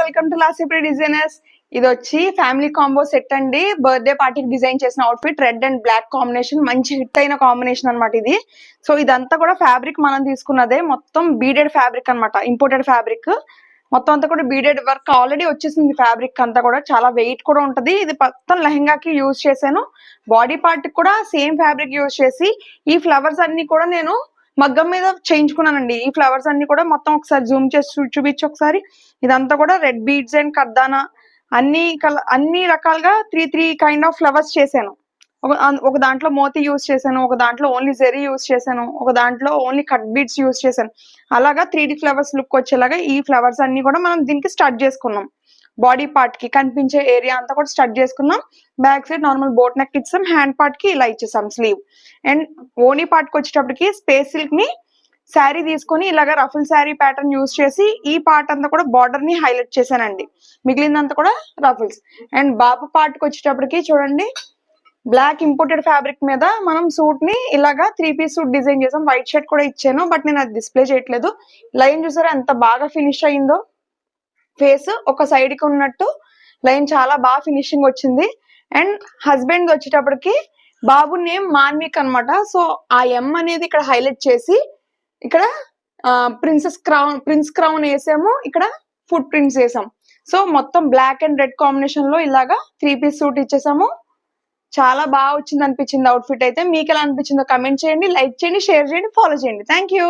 Welcome to లాసిప్రి designers. ఇది వచ్చి family combo set అండి. బర్త్డే పార్టీకి డిజైన్ చేసిన outfit, red and black combination, మంచి హిట్ అయిన కాంబినేషన్ అనమాట ఇది. సో ఇదంతా కూడా ఫ్యాబ్రిక్ మనం తీసుకున్నదే, మొత్తం బీడెడ్ ఫ్యాబ్రిక్ అనమాట, ఇంపోర్టెడ్ ఫ్యాబ్రిక్. మొత్తం అంతా కూడా బీడెడ్ వర్క్ ఆల్రెడీ వచ్చేసింది. ఫ్యాబ్రిక్ అంతా కూడా చాలా వెయిట్ కూడా ఉంటది. ఇది మొత్తం లెహంగాకి యూజ్ చేశాను. బాడీ పార్ట్ కూడా సేమ్ ఫ్యాబ్రిక్ యూజ్ చేసి ఈ ఫ్లవర్స్ అన్ని కూడా నేను మగ్గం మీద చేయించుకున్నానండి. ఈ ఫ్లవర్స్ అన్ని కూడా మొత్తం ఒకసారి జూమ్ చేసి చూపించి ఒకసారి. ఇదంతా కూడా రెడ్ బీడ్స్ అండ్ కర్దానా అన్ని రకాలుగా త్రీ కైండ్ ఆఫ్ ఫ్లవర్స్ చేశాను. ఒక దాంట్లో మోతీ యూజ్ చేశాను, ఒక దాంట్లో ఓన్లీ జెరీ యూజ్ చేశాను, ఒక దాంట్లో ఓన్లీ కట్ బీడ్స్ యూజ్ చేశాను. అలాగా 3D ఫ్లవర్స్ లుక్ వచ్చేలాగా ఈ ఫ్లవర్స్ అన్ని కూడా మనం దీనికి స్టడ్ చేసుకున్నాం. బాడీ పార్ట్ కి కనిపించే ఏరియా అంతా కూడా స్టడ్ చేసుకున్నాం. Back side normal boat neck ఇచ్చాం. హ్యాండ్ పార్ట్ కి ఇలా ఇచ్చేసాం స్లీవ్. అండ్ ఓనీ పార్ట్ కి వచ్చేటప్పటికి స్పేస్ సిల్క్ ని శారీ తీసుకొని ఇలాగా రఫుల్ శారీ ప్యాటర్న్ యూజ్ చేసి ఈ పార్ట్ అంతా కూడా బార్డర్ ని హైలైట్ చేశానండి. మిగిలిందంతా కూడా రఫుల్స్. అండ్ బాబు పార్ట్ కి వచ్చేటప్పటికి చూడండి, బ్లాక్ ఇంపోర్టెడ్ ఫ్యాబ్రిక్ మీద మనం సూట్ ని ఇలాగా 3 పీస్ సూట్ డిజైన్ చేసాం. వైట్ షర్ట్ కూడా ఇచ్చాను, బట్ నేను అది డిస్ప్లే చేయట్లేదు. లైన్ చూసారా ఎంత బాగా ఫినిష్ అయిందో. ఫేస్ ఒక సైడ్ కి ఉన్నట్టు లైన్ చాలా బాగా ఫినిషింగ్ వచ్చింది. అండ్ హస్బెండ్ వచ్చేటప్పటికి బాబు నేమ్ మాన్విక్ అనమాట. సో ఆ ఎం అనేది ఇక్కడ హైలైట్ చేసి ఇక్కడ ప్రిన్స్ క్రౌన్ వేసాము, ఇక్కడ ఫుట్ ప్రింట్స్ వేసాం. సో మొత్తం బ్లాక్ అండ్ రెడ్ కాంబినేషన్ లో ఇలాగా 3 పీస్ సూట్ ఇచ్చేసాము. చాలా బాగా వచ్చింది అనిపించింది అవుట్ఫిట్ అయితే. మీకు ఎలా అనిపించిందో కమెంట్ చేయండి, లైక్ చేయండి, షేర్ చేయండి, ఫాలో చేయండి. Thank you.